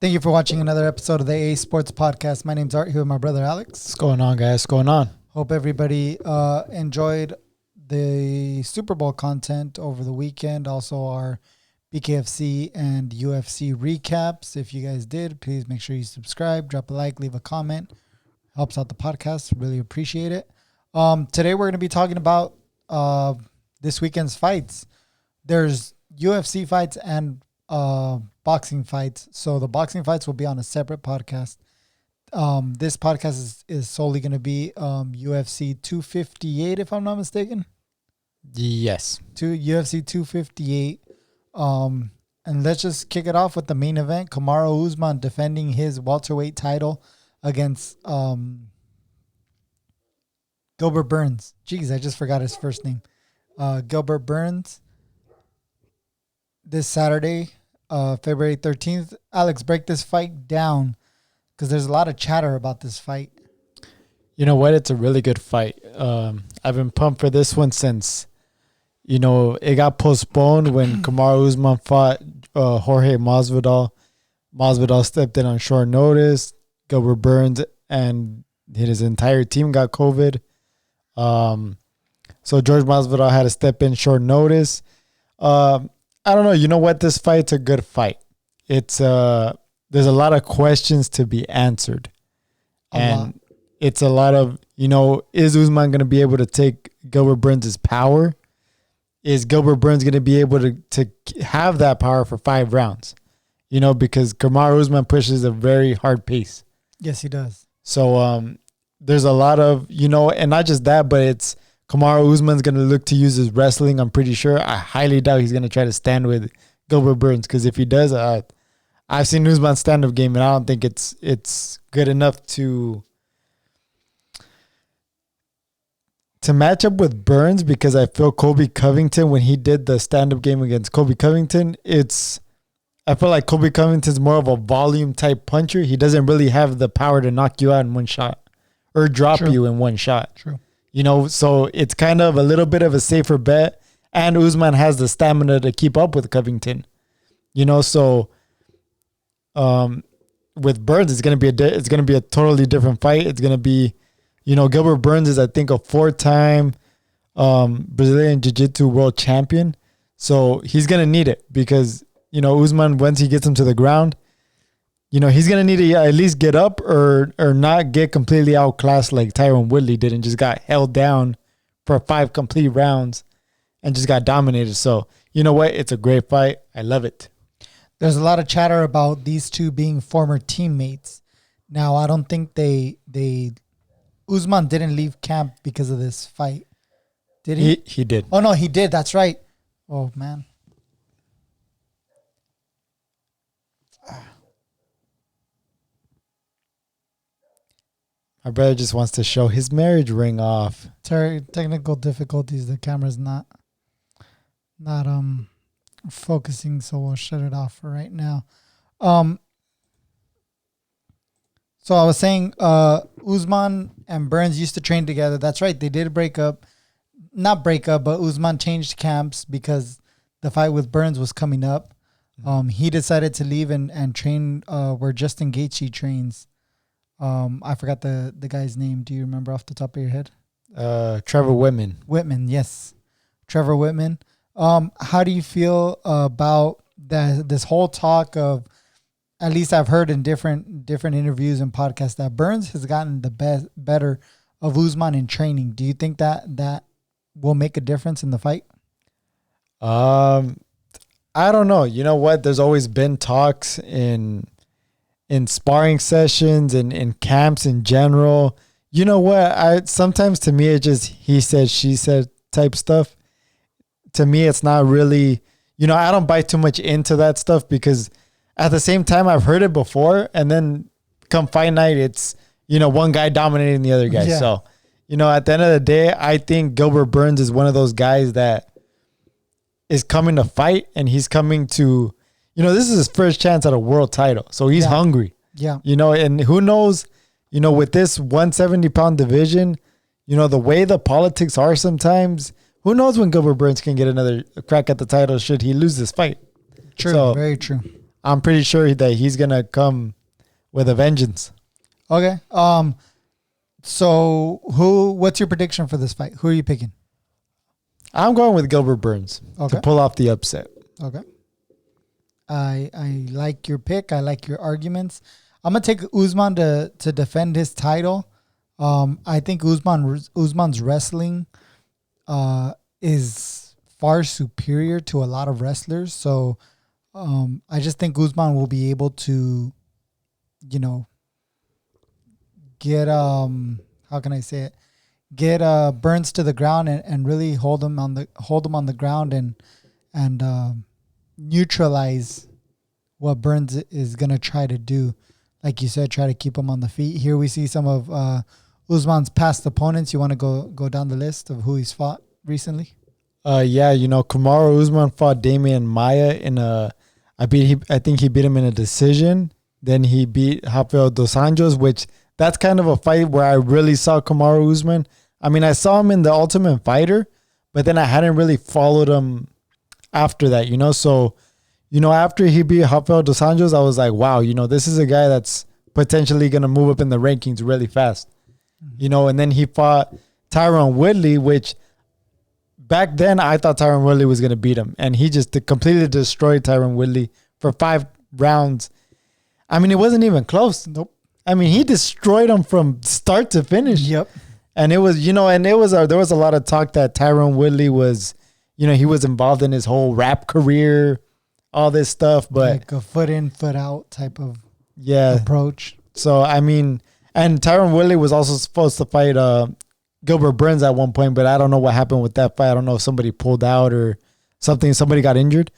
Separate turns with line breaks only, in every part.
Thank you for watching another episode of the A Sports Podcast. My name's Art, here with my brother Alex.
What's going on, guys? What's going on?
Hope everybody enjoyed the Super Bowl content over the weekend. Also, our BKFC and UFC recaps. If you guys did, please make sure you subscribe, drop a like, leave a comment. Helps out the podcast. Really appreciate it. Today, we're going to be talking about this weekend's fights. There's UFC fights and boxing fights. So the boxing fights will be on a separate podcast. This podcast is solely going to be UFC 258, if I'm not mistaken.
Yes.
UFC 258. And let's just kick it off with the main event. Kamaru Usman defending his welterweight title against Gilbert Burns. Jeez, I just forgot his first name. Gilbert Burns. This Saturday, February 13th. Alex, break this fight down because there's a lot of chatter about this fight.
You know what? It's a really good fight. I've been pumped for this one since, it got postponed when Kamaru Usman fought Jorge Masvidal. Masvidal stepped in on short notice. Gilbert Burns and his entire team got COVID. So George Masvidal had to step in short notice. I don't know. You know what? This fight's a good fight. It's there's a lot of questions to be answered. It's a lot of, is Usman going to be able to take Gilbert Burns' power? Is Gilbert Burns going to be able to have that power for 5 rounds? Because Kamaru Usman pushes a very hard pace.
Yes, he does.
So there's a lot of, and not just that, but it's Kamaru Usman's going to look to use his wrestling, I'm pretty sure. I highly doubt he's going to try to stand with Gilbert Burns because if he does, I've seen Usman's stand-up game, and I don't think it's good enough to match up with Burns because I feel Colby Covington, when he did the stand-up game against Colby Covington, I feel like Colby Covington's more of a volume-type puncher. He doesn't really have the power to knock you out in one shot or drop you in one shot.
True.
So it's kind of a little bit of a safer bet, and Usman has the stamina to keep up with Covington. So with Burns, it's gonna be a totally different fight. It's gonna be, Gilbert Burns is, I think, a 4-time Brazilian Jiu-Jitsu world champion, so he's gonna need it because Usman, once he gets him to the ground, he's going to need to at least get up or not get completely outclassed like Tyron Woodley did and just got held down for 5 complete rounds and just got dominated. So, you know what? It's a great fight. I love it.
There's a lot of chatter about these two being former teammates. Now, I don't think Usman didn't leave camp because of this fight. Did he?
He did.
Oh, no, he did. That's right. Oh, man.
My brother just wants to show his marriage ring off.
Technical difficulties. The camera's not focusing, so we'll shut it off for right now. So I was saying Usman and Burns used to train together. That's right. They did break up. Not break up, but Usman changed camps because the fight with Burns was coming up. He decided to leave and train where Justin Gaethje trains. I forgot the guy's name. Do you remember off the top of your head?
Trevor Whitman.
Whitman, yes. Trevor Whitman. How do you feel about this whole talk of, at least I've heard in different interviews and podcasts, that Burns has gotten the better of Usman in training? Do you think that will make a difference in the fight?
I don't know. You know what? There's always been talks in sparring sessions and in camps in general. You know what? Sometimes to me, it's just he said, she said type stuff. To me, it's not really, I don't buy too much into that stuff because at the same time, I've heard it before. And then come fight night, it's, one guy dominating the other guy. Yeah. So, at the end of the day, I think Gilbert Burns is one of those guys that is coming to fight, and he's coming to, this is his first chance at a world title. So he's hungry.
Yeah.
And who knows, with this 170-pound division, the way the politics are sometimes, who knows when Gilbert Burns can get another crack at the title should he lose this fight.
True. So, very true.
I'm pretty sure that he's gonna come with a vengeance.
Okay. So what's your prediction for this fight? Who are you picking?
I'm going with Gilbert Burns to pull off the upset.
Okay. I like your pick. I like your arguments. I'm gonna take Usman to defend his title. I think Usman's wrestling is far superior to a lot of wrestlers. So I just think Usman will be able to, get how can I say it? Get Burns to the ground and really hold him on the ground and neutralize what Burns is gonna try to do. Like you said, try to keep him on the feet. Here we see some of Usman's past opponents. You want to go down the list of who he's fought recently?
Kamaru Usman fought Damian Maia in I think he beat him in a decision. Then he beat Rafael dos Anjos, which that's kind of a fight where I really saw Kamaru Usman. I mean, I saw him in the Ultimate Fighter, but then I hadn't really followed him after that, So, after he beat Rafael dos Anjos, I was like, wow, this is a guy that's potentially going to move up in the rankings really fast. And then he fought Tyron Woodley, which back then I thought Tyron Woodley was going to beat him. And he just completely destroyed Tyron Woodley for 5 rounds. I mean, it wasn't even close.
Nope.
I mean, he destroyed him from start to finish.
Yep.
And it was, there was a lot of talk that Tyron Woodley was, he was involved in his whole rap career, all this stuff, but
like a foot in, foot out type of approach.
So, I mean, and Tyron Woodley was also supposed to fight Gilbert Burns at one point, but I don't know what happened with that fight. I don't know if somebody pulled out or something. Somebody got injured.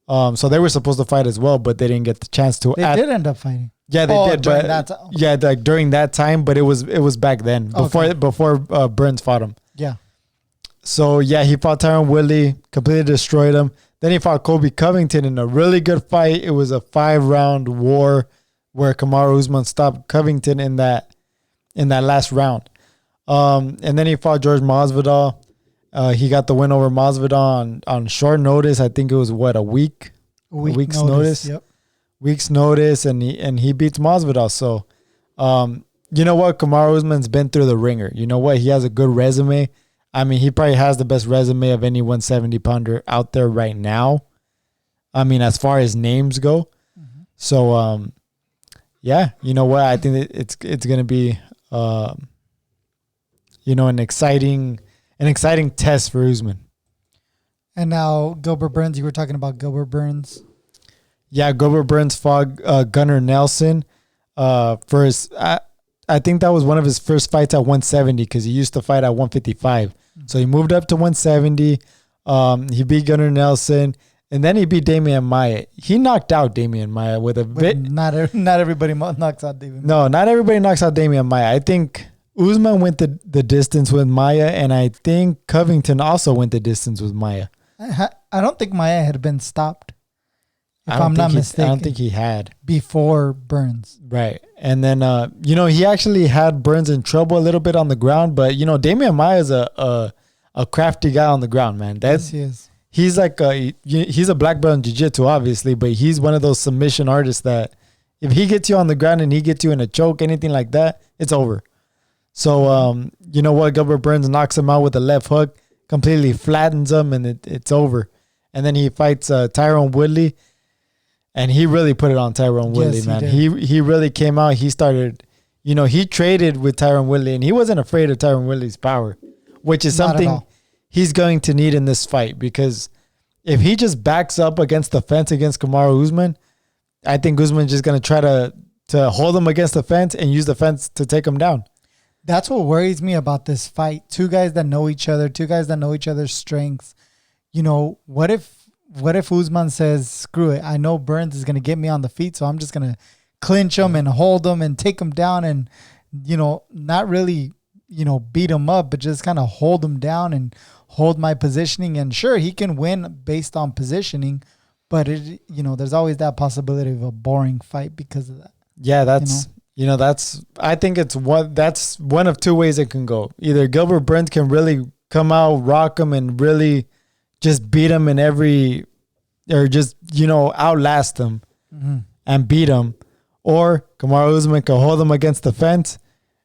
So they were supposed to fight as well, but they didn't get the chance to.
They did end up fighting.
Yeah, they did. During that time. Yeah, like during that time, but it was back then before Burns fought him.
Yeah.
So yeah, he fought Tyron Woodley, completely destroyed him. Then he fought Colby Covington in a really good fight. It was a 5-round war where Kamaru Usman stopped Covington in that last round. And then he fought George Masvidal. He got the win over Masvidal on short notice. I think it was a week's notice.
Yep.
Week's notice, and he beats Masvidal. So, you know what? Kamaru Usman's been through the ringer. You know what? He has a good resume. I mean, he probably has the best resume of any 170-pounder out there right now. I mean, as far as names go. Mm-hmm. So, yeah, you know what? I think it's going to be, an exciting test for Usman.
And now Gilbert Burns. You were talking about Gilbert Burns.
Yeah, Gilbert Burns fought Gunnar Nelson for his. I think that was one of his first fights at 170 because he used to fight at 155. Mm-hmm. So he moved up to 170. He beat Gunnar Nelson, and then he beat Damian Maia. He knocked out Damian Maia with a bit.
Not everybody knocks out Damian.
No, not everybody knocks out Damian Maia. I think Usman went the distance with Maia, and I think Covington also went the distance with Maia.
I don't think Maia had been stopped. If I'm not mistaken.
I don't think he had.
Before Burns.
Right. And then, he actually had Burns in trouble a little bit on the ground. But, Damian Maia is a crafty guy on the ground, man.
Yes, he is.
He's like he's a black belt in jiu-jitsu, obviously. But he's one of those submission artists that if he gets you on the ground and he gets you in a choke, anything like that, it's over. So, you know what? Gilbert Burns knocks him out with a left hook, completely flattens him, and it's over. And then he fights Tyron Woodley. And he really put it on Tyron Woodley, man. He really came out. He started, he traded with Tyron Woodley, and he wasn't afraid of Tyron Woodley's power, which is something he's going to need in this fight because if he just backs up against the fence against Kamaru Usman, I think Usman's just going to try to hold him against the fence and use the fence to take him down.
That's what worries me about this fight. Two guys that know each other, two guys that know each other's strengths. What if Usman says, screw it, I know Burns is going to get me on the feet, so I'm just going to clinch him and hold him and take him down and, not really, beat him up, but just kind of hold him down and hold my positioning. And sure, he can win based on positioning, but, there's always that possibility of a boring fight because of that.
Yeah, I think that's one of two ways it can go. Either Gilbert Burns can really come out, rock him, and really just beat him in every, or just, outlast him. and beat him, or Kamaru Usman can hold him against the fence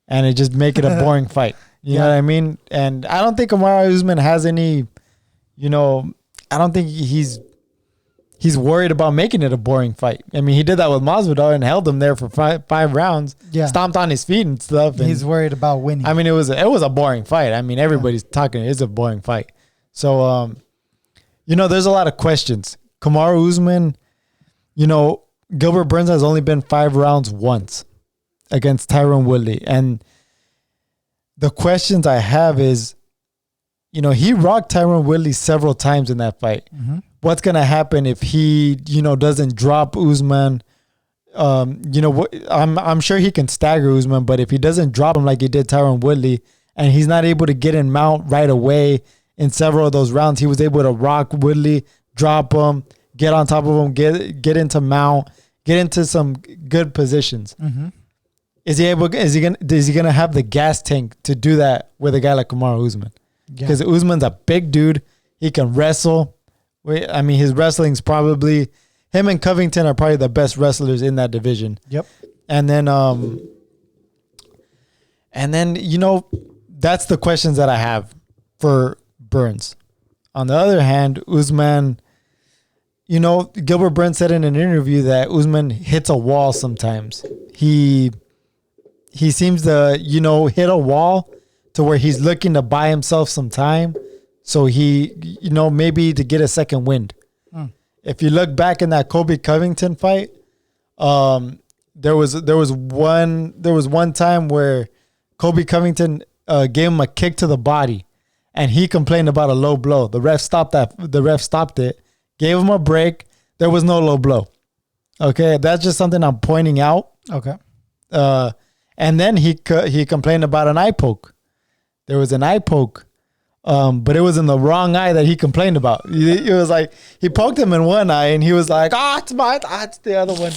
and it just make it a boring fight. You know what I mean? And I don't think Kamaru Usman has any, I don't think he's worried about making it a boring fight. I mean, he did that with Masvidal and held him there for five rounds, stomped on his feet and stuff. And
he's worried about winning.
I mean, it was a boring fight. I mean, everybody's talking. It's a boring fight. So, there's a lot of questions. Kamaru Usman, Gilbert Burns has only been 5 rounds once against Tyron Woodley. And the questions I have is, he rocked Tyron Woodley several times in that fight. What's going to happen if he, doesn't drop Usman? I'm sure he can stagger Usman, but if he doesn't drop him like he did Tyron Woodley, and he's not able to get in mount right away in several of those rounds, he was able to rock Woodley, drop him, get on top of him, get into mount, get into some good positions. Is he gonna have the gas tank to do that with a guy like Kamaru Usman? Because Usman's a big dude. He can wrestle. I mean, his wrestling's probably, him and Covington are probably the best wrestlers in that division.
Yep.
And then that's the questions that I have for Burns. On the other hand, Usman, Gilbert Burns said in an interview that Usman hits a wall sometimes. He seems to, hit a wall to where he's looking to buy himself some time. So he, maybe to get a second wind. If you look back in that Colby Covington fight, there was one time where Colby Covington gave him a kick to the body, and he complained about a low blow. The ref stopped it, gave him a break. There was no low blow. Okay, that's just something I'm pointing out.
Okay.
And then he complained about an eye poke. There was an eye poke. But it was in the wrong eye that he complained about. It was like he poked him in one eye, and he was like, it's the other one.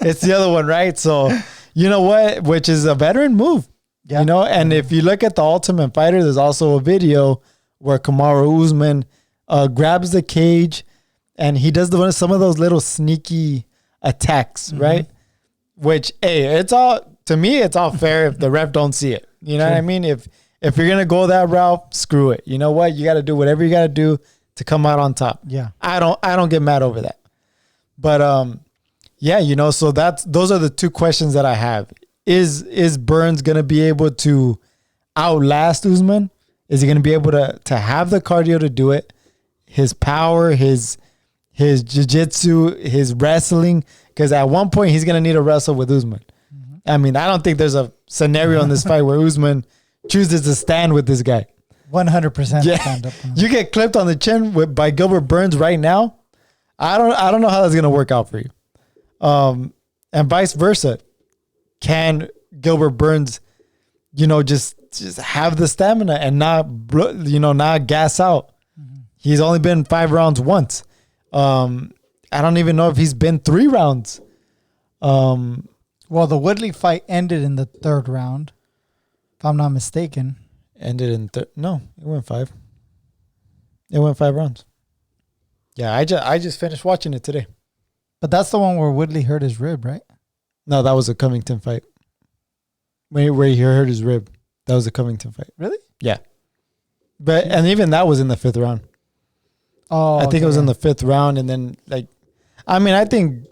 It's the other one, right? So, you know what? Which is a veteran move, And if you look at the Ultimate Fighter, there's also a video where Kamaru Usman grabs the cage, and he does some of those little sneaky attacks, right? Which, it's all fair if the ref don't see it. You know what I mean? If you're going to go that route, screw it. You know what? You got to do whatever you got to do to come out on top.
Yeah.
I don't get mad over that. But, so those are the two questions that I have. Is Burns going to be able to outlast Usman? Is he going to be able to have the cardio to do it? His power, his jiu-jitsu, his wrestling? Because at one point, he's going to need to wrestle with Usman. I mean, I don't think there's a scenario in this fight where Usman chooses to stand with this guy.
100% stand up.
You get clipped on the chin by Gilbert Burns right now. I don't know how that's gonna work out for you. And vice versa. Can Gilbert Burns, just have the stamina and not gas out? He's only been 5 rounds once. I don't even know if he's been 3 rounds.
Well, the Woodley fight ended in the 3rd round, if I'm not mistaken.
Ended in no, it went 5. It went 5 rounds. Yeah, I just finished watching it today.
But that's the one where Woodley hurt his rib, right?
No, that was a Covington fight. Where he hurt his rib. That was a Covington fight.
Really?
Yeah. And even that was in the 5th round.
Oh,
I think it was in the 5th round, and then I think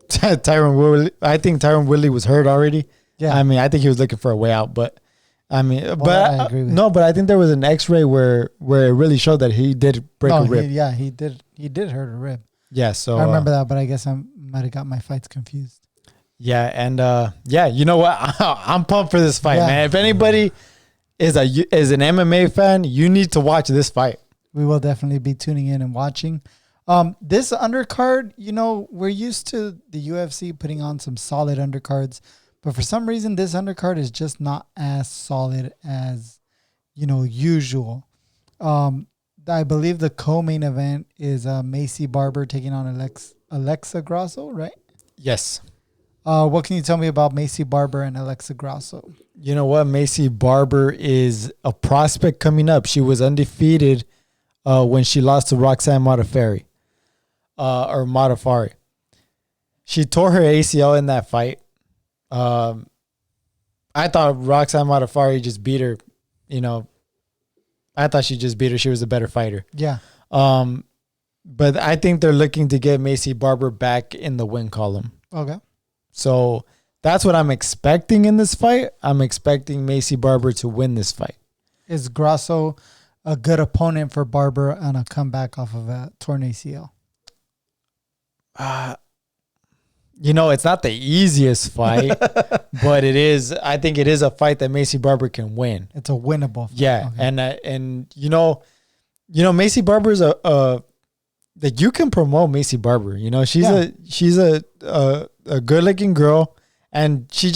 Tyron Woodley was hurt already. Yeah. I mean, I think he was looking for a way out, but I mean, I agree with but I think there was an X-ray where it really showed that he did break a rib.
He did hurt a rib.
Yeah, so
I remember that, but I guess I might have got my fights confused.
Yeah, and you know what? I'm pumped for this fight, man. If anybody is an MMA fan, you need to watch this fight.
We will definitely be tuning in and watching. This undercard, we're used to the UFC putting on some solid undercards, but for some reason, this undercard is just not as solid as, usual. I believe the co-main event is Maycee Barber taking on Alexa Grasso, right?
Yes.
What can you tell me about Maycee Barber and Alexa Grasso?
You know what? Maycee Barber is a prospect coming up. She was undefeated when she lost to Roxanne Modafferi. Or Modafferi. She tore her ACL in that fight. I thought Roxanne Modafferi just beat her. You know, I thought she just beat her. She was a better fighter.
Yeah.
But I think they're looking to get Maycee Barber back in the win column.
Okay.
So that's what I'm expecting in this fight. I'm expecting Maycee Barber to win this fight.
Is Grasso a good opponent for Barber on a comeback off of a torn ACL?
It's not the easiest fight, but it is. I think it is a fight that Maycee Barber can win.
It's a winnable fight.
Yeah,
Okay.
and Maycee Barber's that you can promote Maycee Barber. You know, she's a good looking girl, and she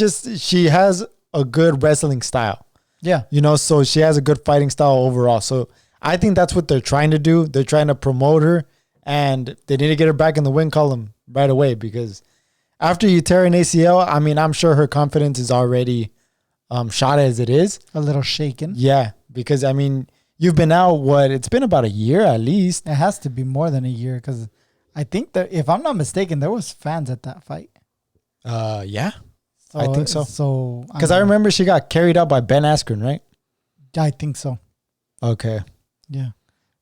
has a good wrestling style.
Yeah.
You know, so she has a good fighting style overall. So I think that's what they're trying to do. They're trying to promote her, and they need to get her back in the win column right away, because after you tear an ACL, I mean, I'm sure her confidence is already shot as it is.
A little shaken.
Yeah, because, I mean, you've been out, it's been about a year at least.
It has to be more than a year, because I think that, if I'm not mistaken, there was fans at that fight.
Yeah,
So,
I think so.
So
Because I remember she got carried out by Ben Askren, right?
I think so.
Okay.
Yeah.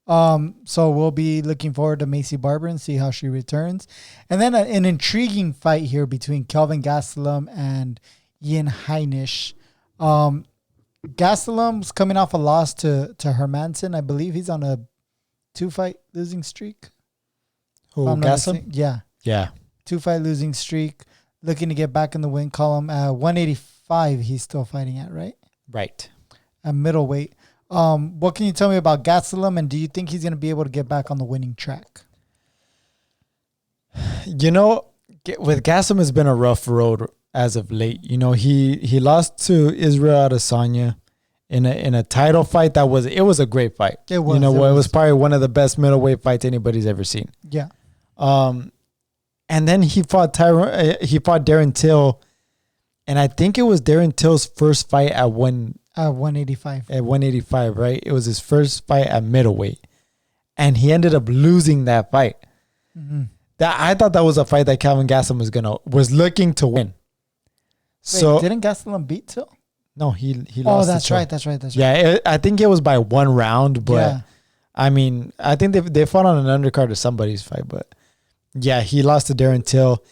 So we'll be looking forward to Maycee Barber and see how she returns. And then an intriguing fight here between Kelvin Gastelum and Ian Heinisch. Gastelum's coming off a loss to Hermanson. I believe he's on a 2-fight losing streak.
Who, Gastelum?
Yeah.
Yeah.
2-fight losing streak. Looking to get back in the win column. 185 he's still fighting at, right?
Right.
At middleweight. What can you tell me about Gastelum, and do you think he's going to be able to get back on the winning track?
You know, with Gastelum, it's been a rough road as of late. You know, he lost to Israel Adesanya in a title fight. It was a great fight.
It was.
You know, it was probably one of the best middleweight fights anybody's ever seen.
Yeah.
And then he fought Darren Till, and I think it was Darren Till's first fight at
185.
At 185, right? It was his first fight at middleweight, and he ended up losing that fight.
Mm-hmm.
I thought that was a fight that Kelvin Gastelum was looking to win.
Wait, didn't Gastelum beat Till?
No, he lost.
Oh, that's right. That's right.
Yeah, I think it was by 1 round, but
yeah.
I mean, I think they fought on an undercard of somebody's fight, but yeah, he lost to Darren Till.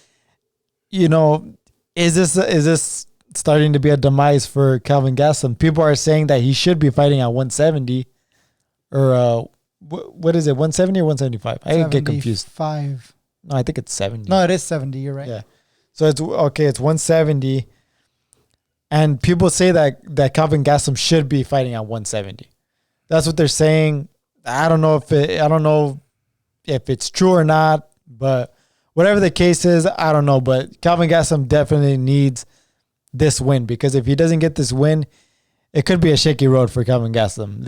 You know, is this starting to be a demise for Kelvin Gastelum? People are saying that he should be fighting at 170, or what is it, 170 or 175? I get confused.
5.
No, I think it's 70.
No, it is 70. You're right.
Yeah. So it's 170. And people say that Kelvin Gastelum should be fighting at 170. That's what they're saying. I don't know if it's true or not, but whatever the case is, I don't know. But Kelvin Gastelum definitely needs this win, because if he doesn't get this win, it could be a shaky road for Kelvin Gastelum.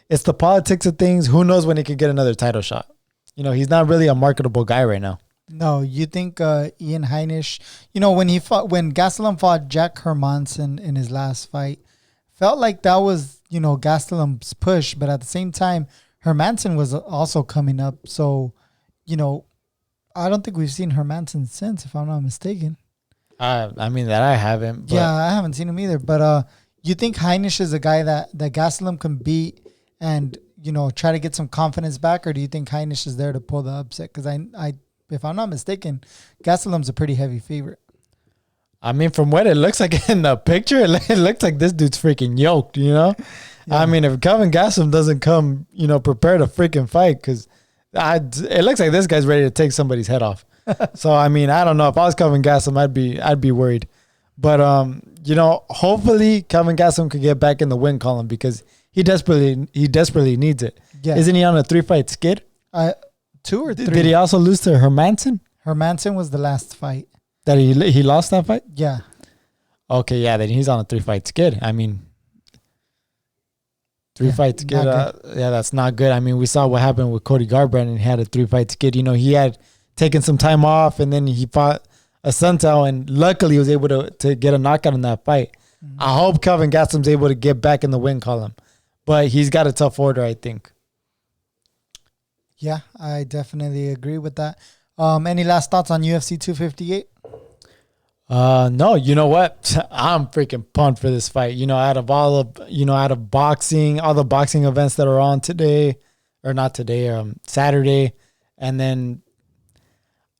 It's the politics of things. Who knows when he could get another title shot? You know, he's not really a marketable guy right now.
No, you think Ian Heinisch, when Gastelum fought Jack Hermanson in his last fight, felt like that was, Gastelum's push, but at the same time, Hermanson was also coming up. So, I don't think we've seen Hermanson since, if I'm not mistaken.
I mean, that I haven't. But
yeah, I haven't seen him either. But you think Heinisch is a guy that Gastelum can beat and, try to get some confidence back? Or do you think Heinisch is there to pull the upset? Because if I'm not mistaken, Gastelum's a pretty heavy favorite.
I mean, from what it looks like in the picture, it looks like this dude's freaking yoked, Yeah. I mean, if Kelvin Gastelum doesn't come, prepared to freaking fight, because it looks like this guy's ready to take somebody's head off. So, I mean, I don't know. If I was Kelvin Gastelum, I'd be worried. But, hopefully Kelvin Gastelum could get back in the win column, because he desperately needs it.
Yeah.
Isn't he on a 3-fight skid?
2 or 3.
Did he also lose to Hermanson?
Hermanson was the last fight.
That he lost that fight?
Yeah.
Okay, yeah, then he's on a 3-fight skid. I mean, 3-fight skid, that's not good. I mean, we saw what happened with Cody Garbrandt, and he had a 3-fight skid. He had taken some time off, and then he fought a Suntel, and luckily he was able to get a knockout in that fight. Mm-hmm. I hope Kelvin Gastelum's able to get back in the win column, but he's got a tough order, I think.
Yeah, I definitely agree with that.
Mm-hmm.
Any last thoughts on UFC 258?
No, you know what? I'm freaking pumped for this fight. Out of boxing, all the boxing events that are on today, or not today, Saturday, and then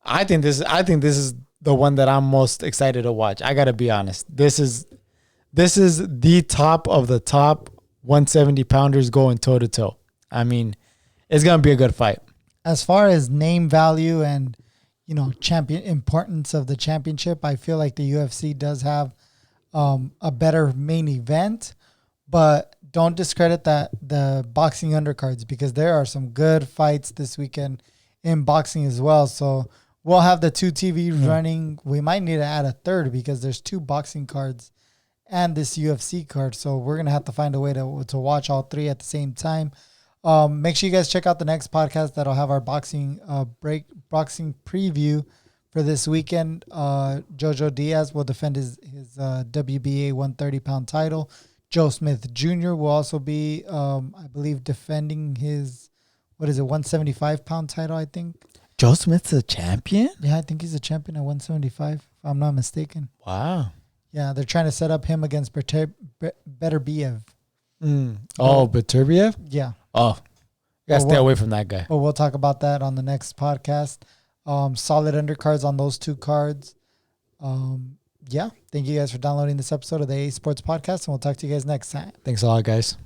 I think this is the one that I'm most excited to watch. I gotta be honest. This is the top of the top 170 pounders going toe to toe. I mean, it's gonna be a good fight.
As far as name value and champion importance of the championship, I feel like the UFC does have a better main event, but don't discredit the boxing undercards, because there are some good fights this weekend in boxing as well. So we'll have the two TVs running. We might need to add a third because there's two boxing cards and this UFC card. So we're going to have to find a way to watch all three at the same time. Make sure you guys check out the next podcast that'll have our boxing preview for this weekend. Jojo Diaz will defend his WBA 130-pound title. Joe Smith Jr. will also be, I believe, defending his, 175-pound title, I think.
Joe Smith's a champion?
Yeah, I think he's a champion at 175, if I'm not mistaken.
Wow.
Yeah, they're trying to set up him against Beterbiev.
Beterbiev?
Yeah.
Oh, you gotta stay away from that guy.
But we'll talk about that on the next podcast. Solid undercards on those two cards. Yeah. Thank you guys for downloading this episode of the A Sports Podcast, and we'll talk to you guys next time.
Thanks a lot, guys.